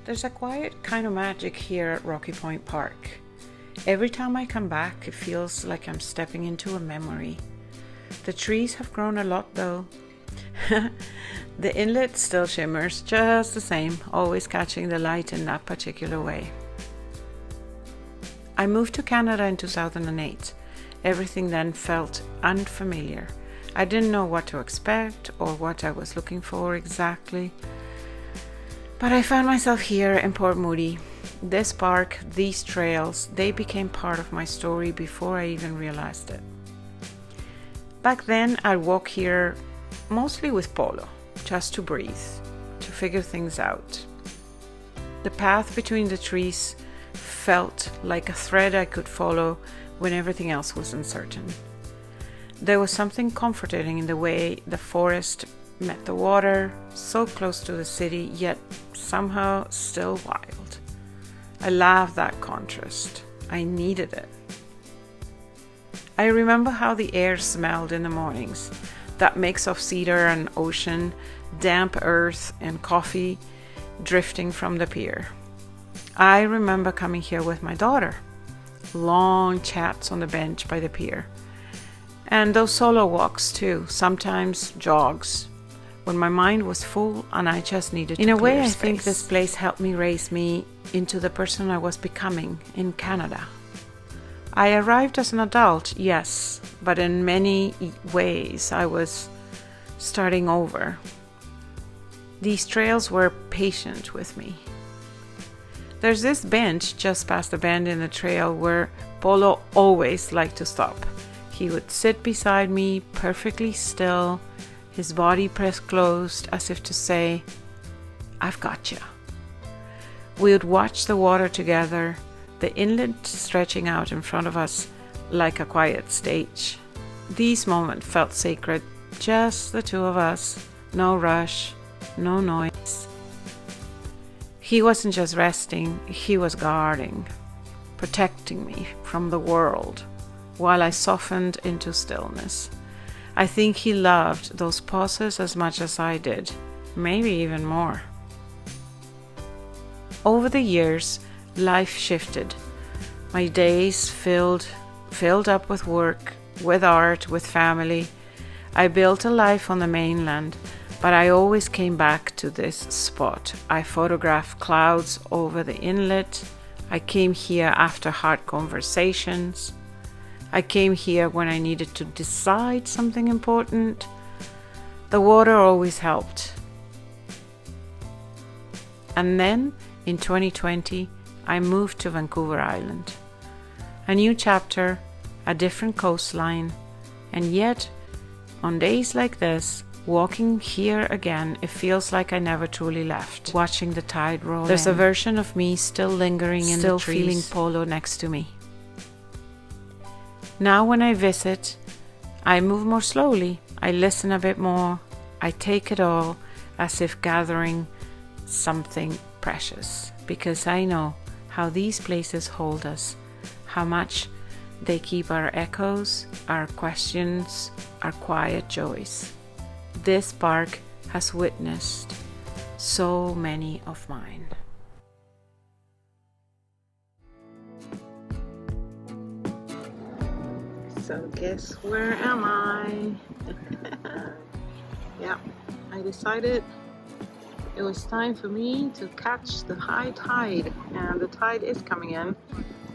There's a quiet kind of magic here at Rocky Point Park. Every time I come back, it feels like I'm stepping into a memory. The trees have grown a lot though. The inlet still shimmers just the same, always catching the light in that particular way. I moved to Canada in 2008. Everything then felt unfamiliar. I didn't know what to expect or what I was looking for exactly. But I found myself here in Port Moody. This park, these trails, they became part of my story before I even realized it. Back then, I'd walk here mostly with Polo, just to breathe, to figure things out. The path between the trees felt like a thread I could follow when everything else was uncertain. There was something comforting in the way the forest met the water, so close to the city, yet somehow still wild. I loved that contrast. I needed it. I remember how the air smelled in the mornings, that mix of cedar and ocean, damp earth and coffee drifting from the pier. I remember coming here with my daughter, long chats on the bench by the pier, and those solo walks too, sometimes jogs, when my mind was full and I just needed to clear space. In a way, I think this place helped me raise me into the person I was becoming in Canada. I arrived as an adult, yes, but in many ways I was starting over. These trails were patient with me. There's this bench just past the bend in the trail where Polo always liked to stop. He would sit beside me, perfectly still, his body pressed closed as if to say, "I've got you." We would watch the water together, the inlet stretching out in front of us like a quiet stage. These moments felt sacred, just the two of us, no rush, no noise. He wasn't just resting, he was guarding, protecting me from the world while I softened into stillness. I think he loved those pauses as much as I did, maybe even more. Over the years, life shifted. My days filled up with work, with art, with family. I built a life on the mainland, but I always came back to this spot. I photographed clouds over the inlet. I came here after hard conversations. I came here when I needed to decide something important. The water always helped. And then, in 2020, I moved to Vancouver Island. A new chapter, a different coastline, and yet, on days like this, walking here again, it feels like I never truly left. Watching the tide roll There's a version of me still lingering in the trees, feeling Polo next to me. Now when I visit, I move more slowly. I listen a bit more. I take it all as if gathering something precious, because I know how these places hold us, how much they keep our echoes, our questions, our quiet joys. This park has witnessed so many of mine. So guess where am I? Yeah, I decided it was time for me to catch the high tide, and the tide is coming in.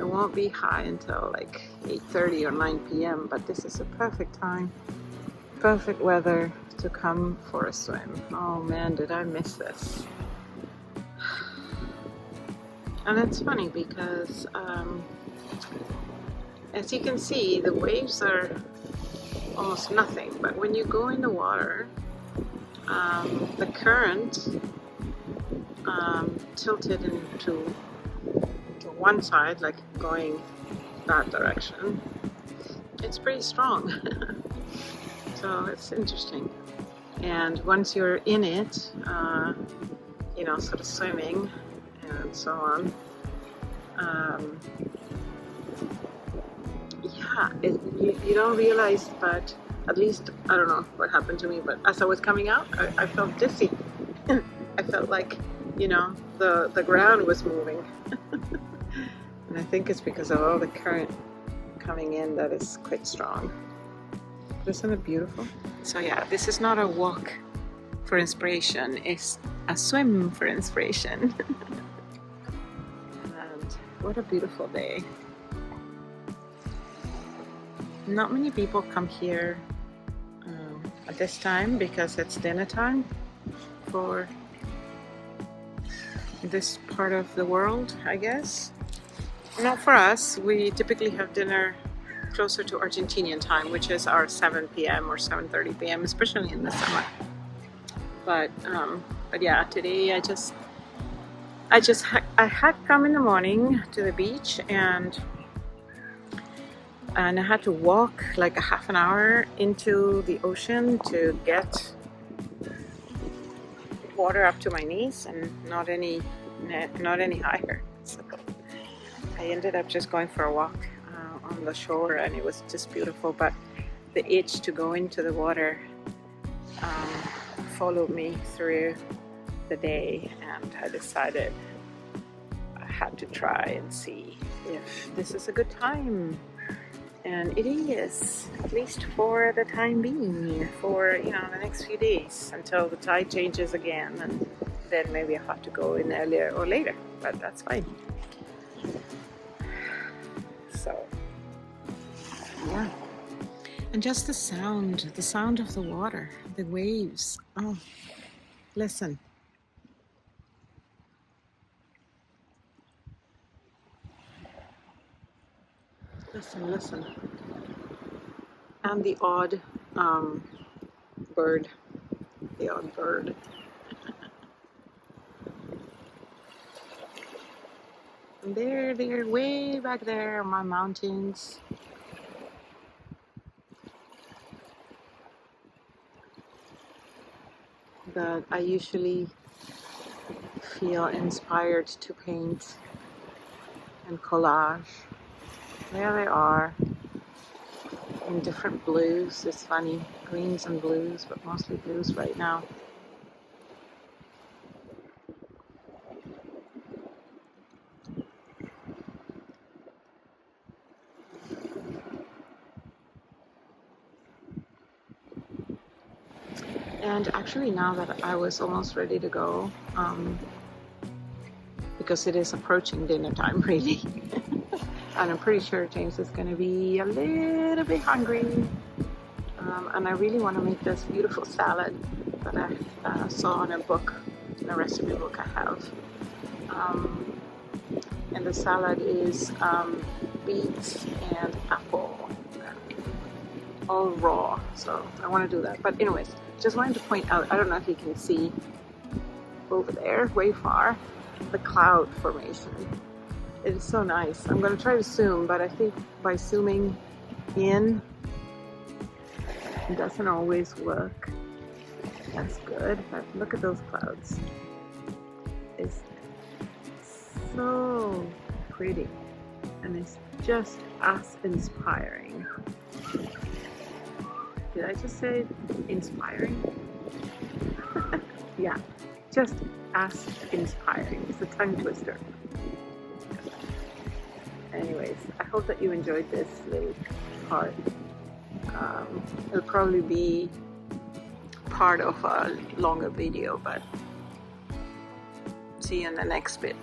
It won't be high until like 8:30 or 9 p.m. but this is a perfect time, perfect weather to come for a swim. Oh man, did I miss this. And it's funny because as you can see, the waves are almost nothing, but when you go in the water, the current tilted into one side, like going that direction. It's pretty strong. So it's interesting. And once you're in it, sort of swimming and so on, you don't realize, but at least, I don't know what happened to me, but as I was coming out, I felt dizzy. I felt like you know, the ground was moving. And I think it's because of all the current coming in that is quite strong. But isn't it beautiful? So yeah, this is not a walk for inspiration, it's a swim for inspiration. And what a beautiful day. Not many people come here at this time because it's dinner time for this part of the world, I guess. Not for us. We typically have dinner closer to Argentinian time, which is our 7 p.m. or 7:30 p.m., especially in the summer. But yeah, today I had come in the morning to the beach and I had to walk like a half an hour into the ocean to get water up to my knees and not any higher. So I ended up just going for a walk on the shore, and it was just beautiful. But the itch to go into the water followed me through the day, and I decided I had to try and see if this is a good time. And it is, at least for the time being, for, you know, the next few days until the tide changes again, and then maybe I have to go in earlier or later, but that's fine. So yeah, and just the sound of the water, the waves. Oh, listen. Listen. And the odd bird. And they're way back there on my mountains. That I usually feel inspired to paint and collage. There they are, in different blues. It's funny, greens and blues, but mostly blues right now. And actually, now that I was almost ready to go, because it is approaching dinner time, really. And I'm pretty sure James is going to be a little bit hungry. And I really want to make this beautiful salad that I saw in a book, in a recipe book I have. And the salad is beets and apple, all raw. So I want to do that. But anyways, just wanted to point out, I don't know if you can see over there, way far, the cloud formation. It is so nice. I'm going to try to zoom, but I think by zooming in, it doesn't always work. That's good, but look at those clouds. It's so pretty, and it's just as inspiring. Did I just say inspiring? Yeah, just as inspiring. It's a tongue twister. Anyways, I hope that you enjoyed this little part. It'll probably be part of a longer video, but see you in the next bit.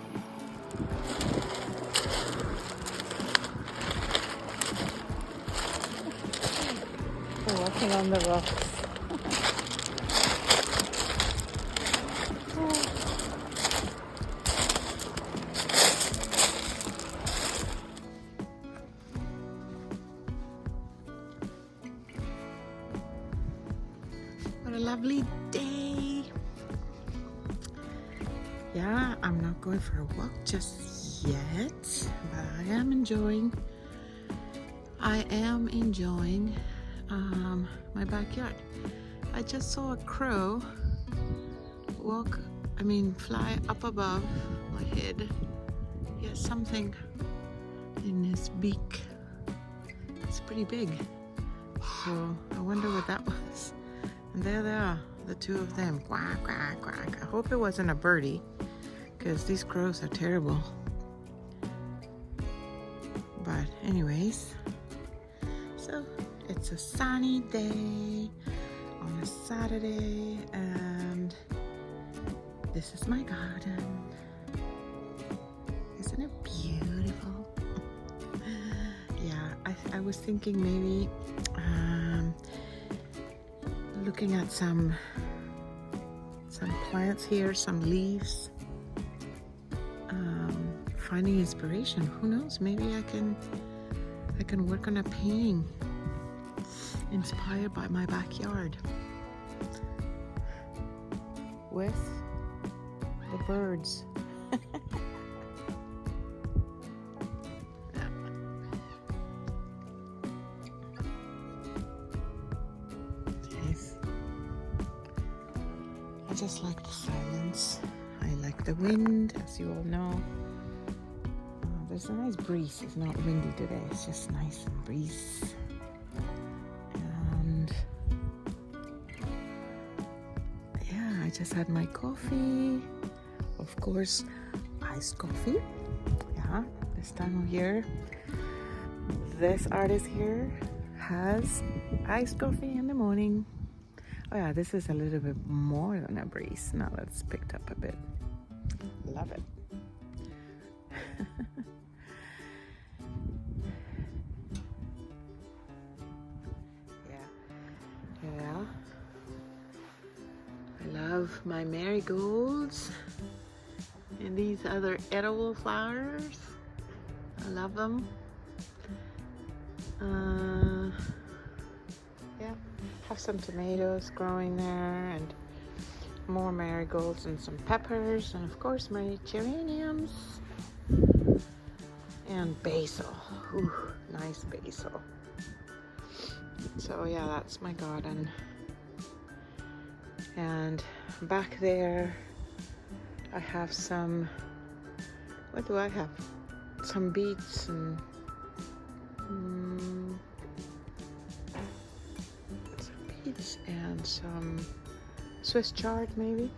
We're walking on the rocks. What a lovely day. Yeah, I'm not going for a walk just yet, but I am enjoying my backyard. I just saw a crow fly up above my head. He has something in his beak. It's pretty big. So I wonder what that was. And there they are, the two of them. Quack, quack, quack. I hope it wasn't a birdie. because these crows are terrible. But anyways, so it's a sunny day on a Saturday, and this is my garden. Isn't it beautiful? Yeah, I was thinking maybe looking at some plants here, some leaves, finding inspiration. Who knows, maybe I can work on a painting inspired by my backyard with the birds. Nice. I just like the silence. I like the wind, as you all know. There's a nice breeze. It's not windy today. It's just nice and breeze. And yeah, I just had my coffee. Of course, iced coffee. Yeah, this time of year. This artist here has iced coffee in the morning. Oh yeah, this is a little bit more than a breeze. Now it's picked up a bit. Love it. Yeah. I love my marigolds and these other edible flowers. I love them. Yeah, have some tomatoes growing there, and more marigolds and some peppers, and of course my geraniums and basil. Ooh, nice basil. So yeah, that's my garden. And back there I have some, what do I have? Some beets and some Swiss chard maybe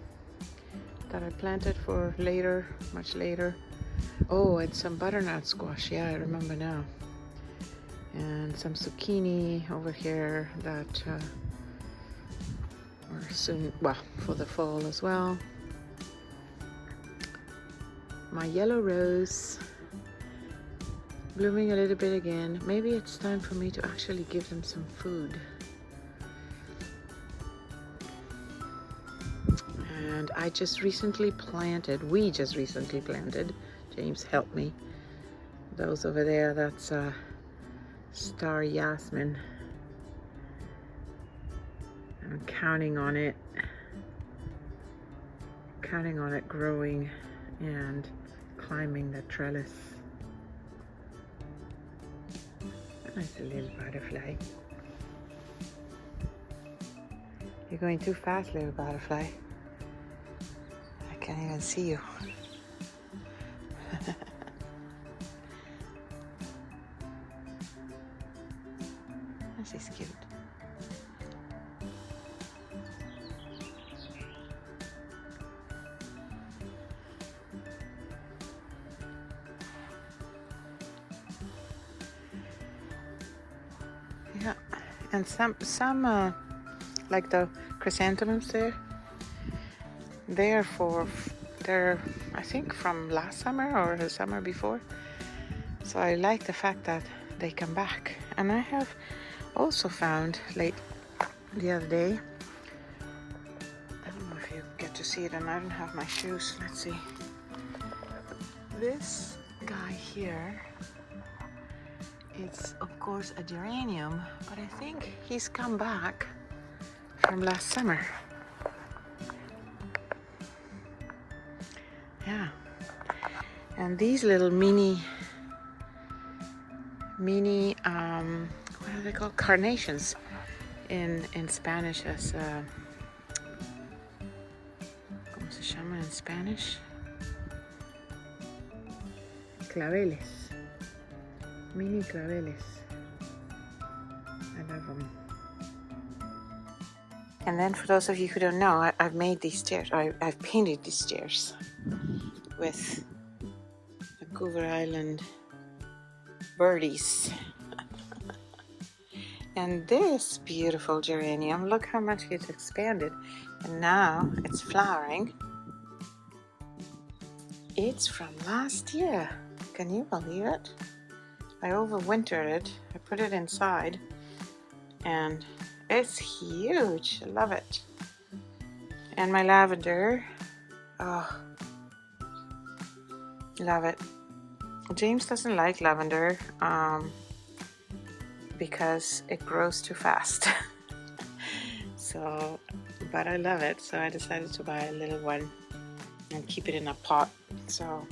that I planted for later, much later. Oh, and some butternut squash. Yeah, I remember now. And some zucchini over here that are soon, well, for the fall as well. My yellow rose blooming a little bit again. Maybe it's time for me to actually give them some food. And we just recently planted, James helped me. Those over there, that's star yasmin. I'm counting on it growing and climbing the trellis. Nice little butterfly. You're going too fast, little butterfly. I can't even see you. This is cute. Yeah, and some like the chrysanthemums there, they're I think from last summer or the summer before. So I like the fact that they come back. And I have also found the other day, I don't know if you get to see it, and I don't have my shoes. Let's see. This guy here, it's of course a geranium, but I think he's come back from last summer. Yeah. And these little mini what are they called? Carnations in Spanish as ¿cómo se llama en Spanish? Claveles. Mini claveles. I love them. And then for those of you who don't know, I've made these stairs. I've painted these stairs with Vancouver Island birdies. And this beautiful geranium, look how much it's expanded, and now it's flowering. It's from last year. Can you believe it? I overwintered it. I put it inside and it's huge. I love it. And my lavender, oh, love it. James doesn't like lavender because it grows too fast. So, but I love it, so I decided to buy a little one and keep it in a pot. So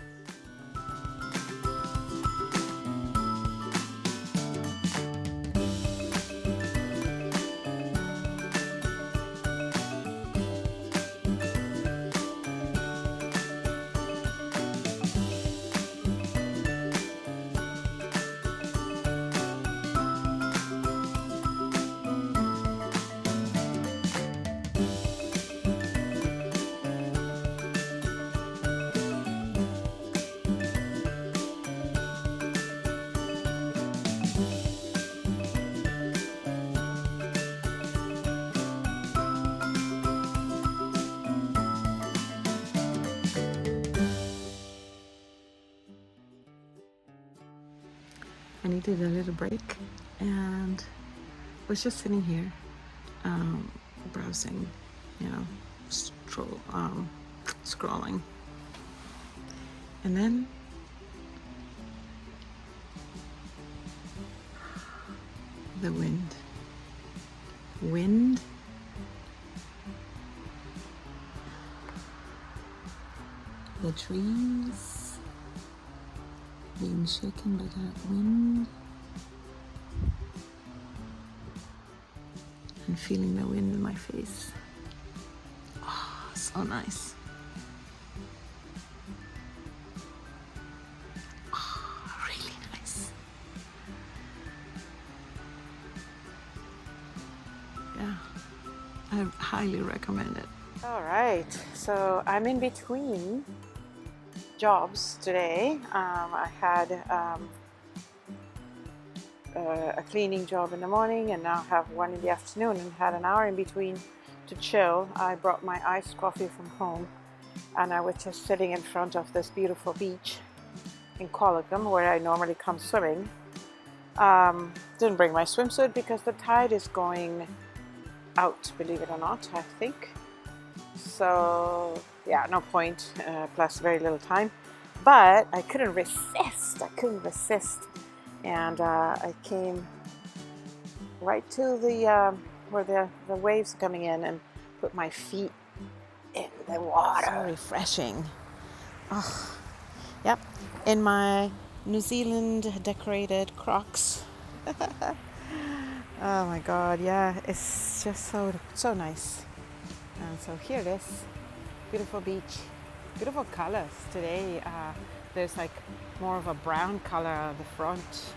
I needed a little break and was just sitting here browsing, you know, scrolling, and then the wind, the trees being shaken by that wind, and feeling the wind in my face. Oh, so nice. Oh, really nice. Yeah, I highly recommend it. All right, so I'm in between jobs today. I had a cleaning job in the morning and now have one in the afternoon, and had an hour in between to chill. I brought my iced coffee from home and I was just sitting in front of this beautiful beach in Qualicum where I normally come swimming. Didn't bring my swimsuit because the tide is going out, believe it or not, I think. So yeah, no point, plus very little time. But I couldn't resist. And I came right to the where the waves are coming in and put my feet in the water. So refreshing. Oh, yep, in my New Zealand decorated Crocs. Oh my God, yeah, it's just so nice. And so here it is, beautiful beach, beautiful colors today. There's like more of a brown color on the front,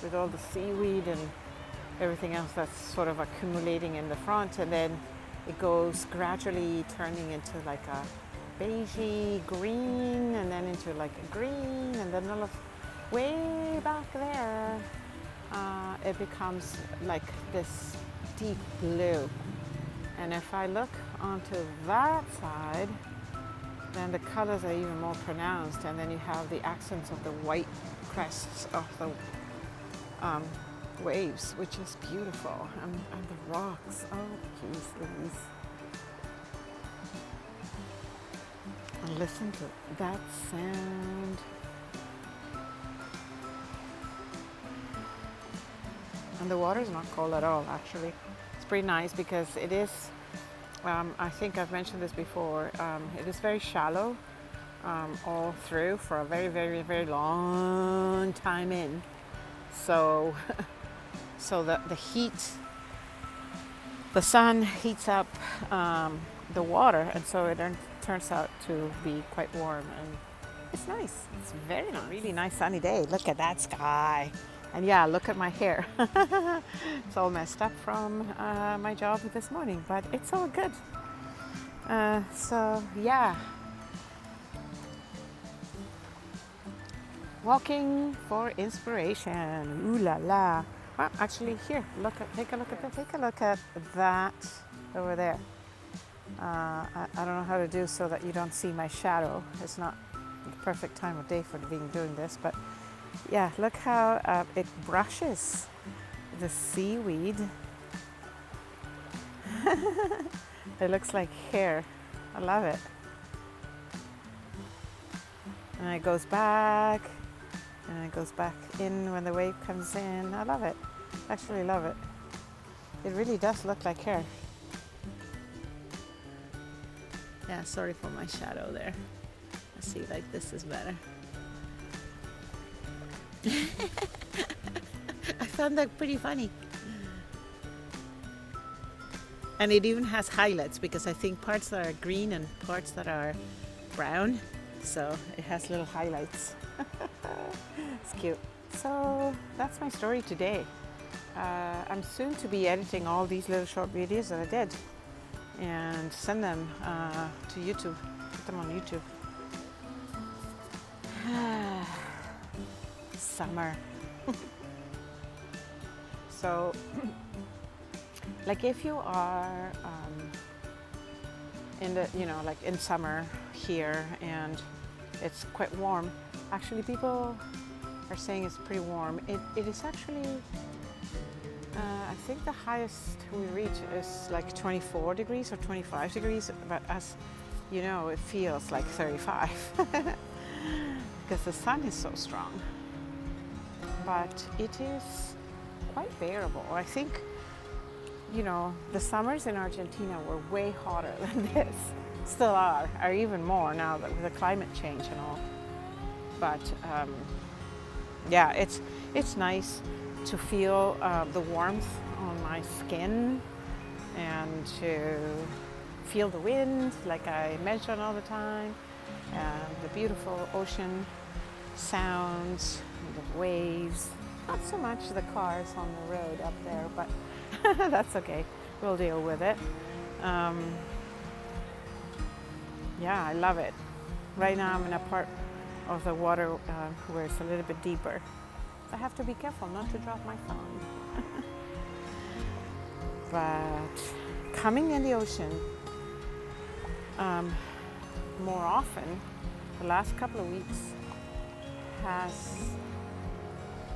with all the seaweed and everything else that's sort of accumulating in the front, and then it goes gradually turning into like a beigey green, and then into like a green, and then all of way back there it becomes like this deep blue. And if I look onto that side, then the colors are even more pronounced, and then you have the accents of the white crests of the waves, which is beautiful, and the rocks. Oh, geez Louise. And listen to that sound. And the water is not cold at all, actually. It's pretty nice because it is, I think I've mentioned this before, it is very shallow all through for a very, very, very long time in. So, so the heat, the sun heats up the water, and so it turns out to be quite warm, and it's nice. It's very nice. Really nice sunny day. Look at that sky. And yeah, look at my hair. It's all messed up from my job this morning, but it's all good. So yeah, Walking for inspiration. Ooh la la. Well, actually, here, take a look at that over there. I don't know how to do so that you don't see my shadow. It's not the perfect time of day for being doing this, but yeah, look how it brushes the seaweed. It looks like hair. I love it. And it goes back, and it goes back in when the wave comes in. I love it. Actually love it. It really does look like hair. Yeah, sorry for my shadow there. I see, like, this is better. I found that pretty funny. And it even has highlights, because I think parts that are green and parts that are brown. So it has little highlights. It's cute. So that's my story today. I'm soon to be editing all these little short videos that I did and send them to YouTube, put them on YouTube. Summer. So, like, if you are in the, like in summer here and it's quite warm, actually people are saying it's pretty warm. It is actually, I think the highest we reach is like 24 degrees or 25 degrees, but as you know, it feels like 35 because the sun is so strong. But it is quite bearable. I think, the summers in Argentina were way hotter than this. Still are even more now that with the climate change and all. But yeah, it's nice to feel the warmth on my skin and to feel the wind, like I mention all the time, and the beautiful ocean sounds, the waves. Not so much the cars on the road up there, but that's okay. We'll deal with it. Yeah, I love it. Right now I'm in a part of the water where it's a little bit deeper. I have to be careful not to drop my phone. But coming in the ocean more often, the last couple of weeks, has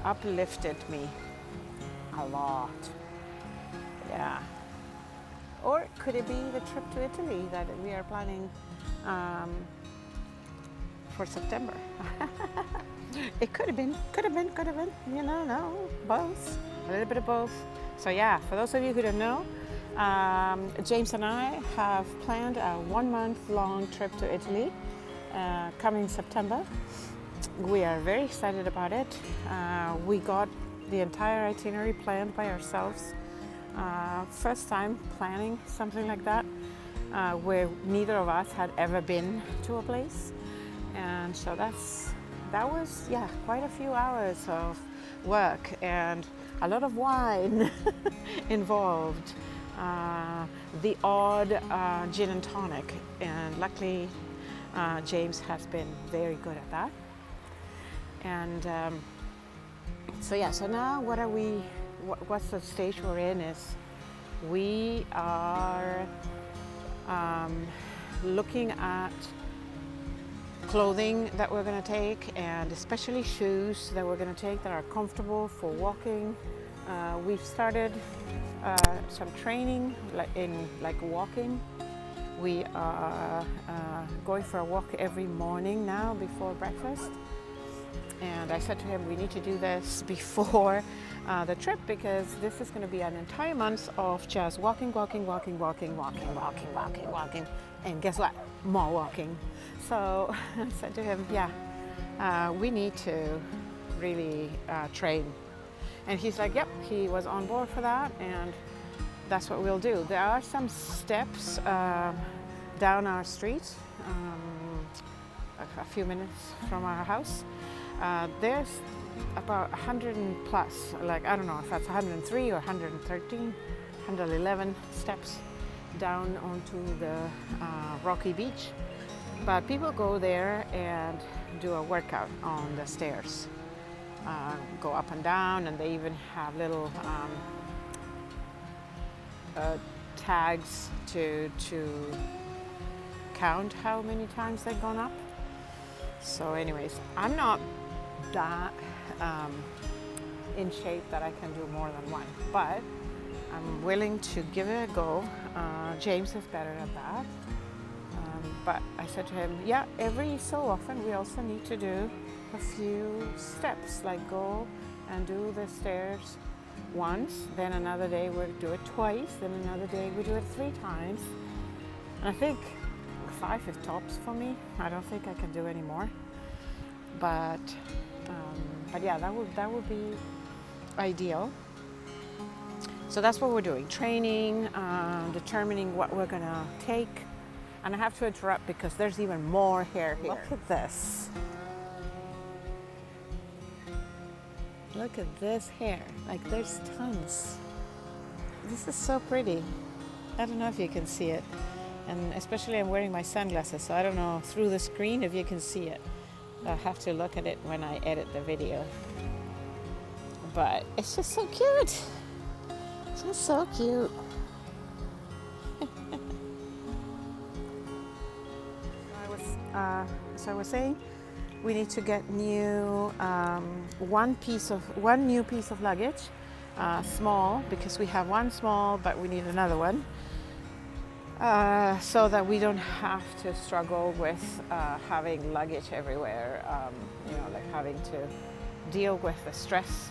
uplifted me a lot. Yeah. Or could it be the trip to Italy that we are planning for September? It could have been, no, both, a little bit of both. So yeah, for those of you who don't know, James and I have planned a 1 month long trip to Italy coming September. We are very excited about it. We got the entire itinerary planned by ourselves. First time planning something like that, where neither of us had ever been to a place. And so that was quite a few hours of work and a lot of wine involved. The odd gin and tonic, and luckily James has been very good at that. And so now what's the stage we're in is we are looking at clothing that we're going to take, and especially shoes that we're going to take that are comfortable for walking. We've started some training in walking. We are going for a walk every morning now before breakfast. And I said to him, we need to do this before the trip, because this is going to be an entire month of just walking. And guess what? More walking. So I said to him, we need to really train. And he's like, yep, he was on board for that, and that's what we'll do. There are some steps down our street, a few minutes from our house. There's about 100 and plus, like I don't know if that's 103 or 113, 111 steps down onto the rocky beach. But people go there and do a workout on the stairs, go up and down, and they even have little tags to count how many times they've gone up. So anyways, I'm not that in shape that I can do more than one, but I'm willing to give it a go. James is better at that. But I said to him, yeah, every so often we also need to do a few steps, like go and do the stairs once, then another day we'll do it twice, then another day we do it 3 times. And I think 5 is tops for me. I don't think I can do any more. But yeah, that would be ideal. So that's what we're doing, training, determining what we're gonna take. And I have to interrupt because there's even more hair here. Look at this. Look at this hair. Like, there's tons. This is so pretty. I don't know if you can see it. And especially I'm wearing my sunglasses, so I don't know through the screen if you can see it. I'll have to look at it when I edit the video. But it's just so cute. It's just so cute. So I was saying, we need to get new one new piece of luggage, small, because we have one small, but we need another one, so that we don't have to struggle with having luggage everywhere. You know, like having to deal with the stress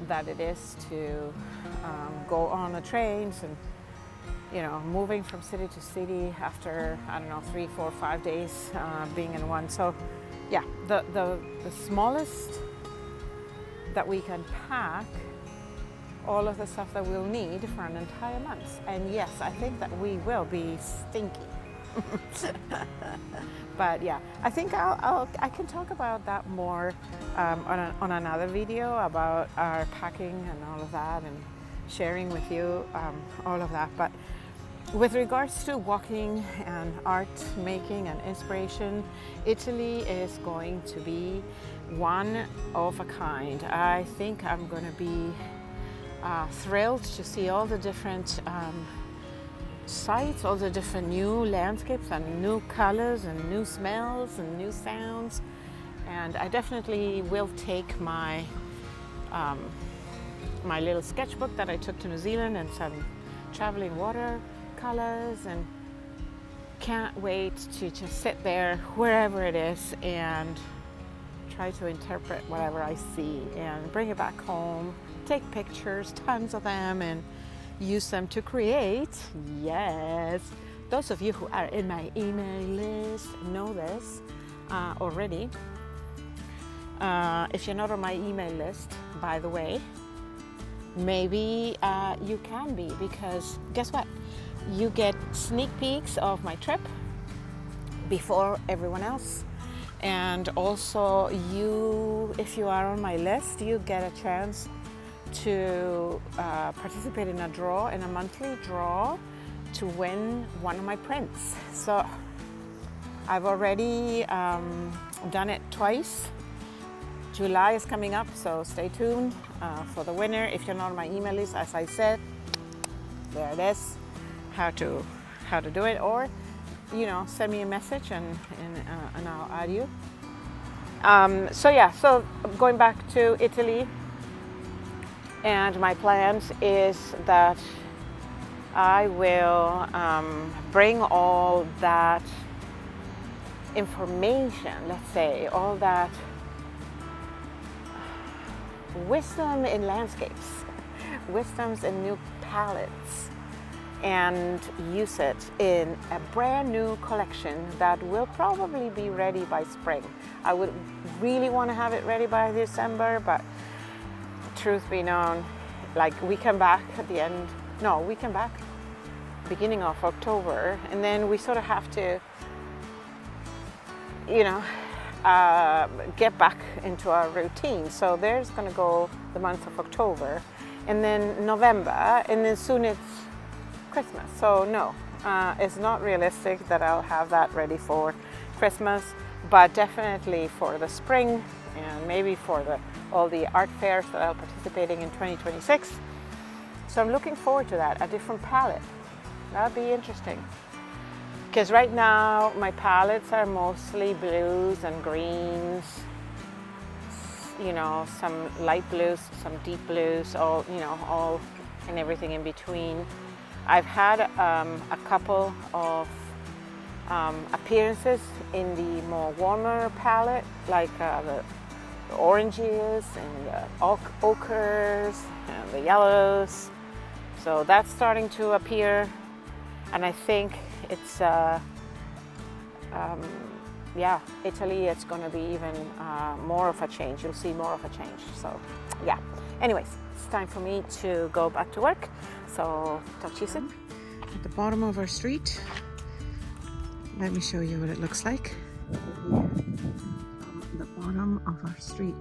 that it is to go on the trains and, you know, moving from city to city after, I don't know, 3, 4, 5 days being in one. So yeah, the smallest that we can pack all of the stuff that we'll need for an entire month. And yes, I think that we will be stinky. But yeah, I think I can talk about that more on another video about our packing and all of that, and sharing with you all of that. But with regards to walking and art making and inspiration, Italy is going to be one of a kind. I think I'm going to be thrilled to see all the different sights, all the different new landscapes and new colors and new smells and new sounds. And I definitely will take my my little sketchbook that I took to New Zealand and some traveling watercolors, and can't wait to just sit there wherever it is and try to interpret whatever I see and bring it back home, take pictures, tons of them, and use them to create. Yes, those of you who are in my email list know this already. If you're not on my email list, by the way, maybe you can be, because guess what? You get sneak peeks of my trip before everyone else. And also, if you are on my list, you get a chance to participate in a monthly draw to win one of my prints. So I've already done it twice. July is coming up, so stay tuned for the winner. If you're not on my email list, as I said, there it is, how to do it, or send me a message and I'll add you. So going back to Italy, and my plans is that I will bring all that information, let's say, all that wisdom in landscapes, wisdoms in new palettes, and use it in a brand new collection that will probably be ready by spring. I would really want to have it ready by December, but truth be known, like we come back beginning of October, and then we sort of have to, get back into our routine. So there's going to go the month of October, and then November, and then soon it's Christmas. So no, it's not realistic that I'll have that ready for Christmas, but definitely for the spring and maybe for all the art fairs that I'll participating in 2026. So I'm looking forward to that, a different palette. That'll be interesting. Because right now my palettes are mostly blues and greens, you know, some light blues, some deep blues, all, you know, all and everything in between. I've had a couple of appearances in the more warmer palette, like the oranges and the ochres and the yellows. So that's starting to appear, and I think it's yeah, Italy, it's going to be even more of a change. You'll see more of a change. So yeah, anyways, it's time for me to go back to work. So talk to you soon. At the bottom of our street, let me show you what it looks like. The bottom of our street.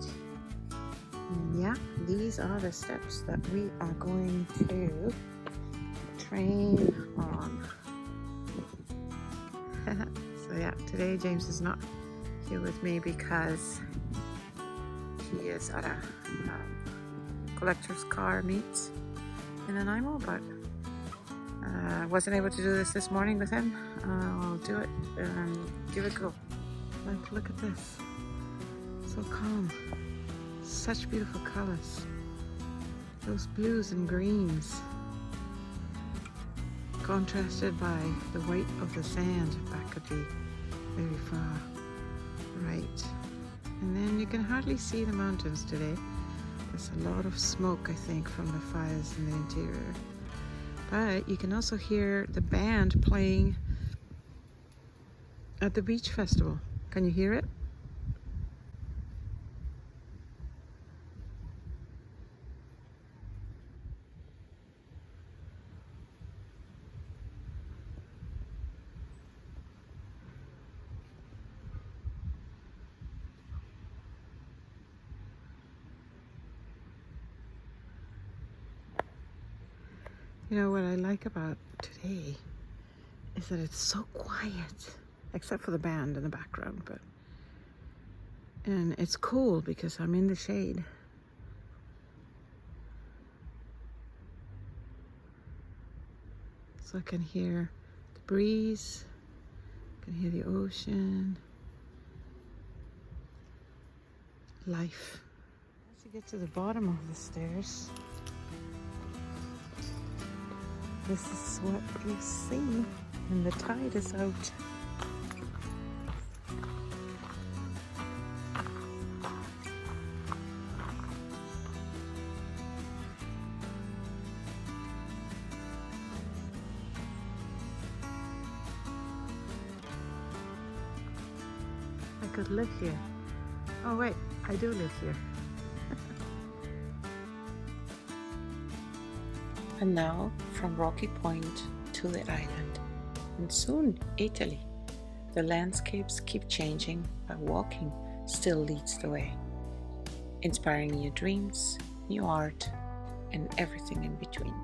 And yeah, these are the steps that we are going to train on. So yeah, today James is not here with me because he is at a collector's car meet in Nanaimo, but wasn't able to do this morning with him. I'll do it and give it a go. Like, look at this. So calm. Such beautiful colors. Those blues and greens contrasted by the white of the sand back at the very far right. And then you can hardly see the mountains today. There's a lot of smoke, I think, from the fires in the interior. But you can also hear the band playing at the beach festival. Can you hear it? You know what I like about today is that it's so quiet, except for the band in the background, and it's cool because I'm in the shade. So I can hear the breeze, I can hear the ocean, life. As you get to the bottom of the stairs, this is what you see when the tide is out. I could live here. Oh wait, I do live here. And now from Rocky Point to the island, and soon Italy. The landscapes keep changing, but walking still leads the way, inspiring new dreams, new art, and everything in between.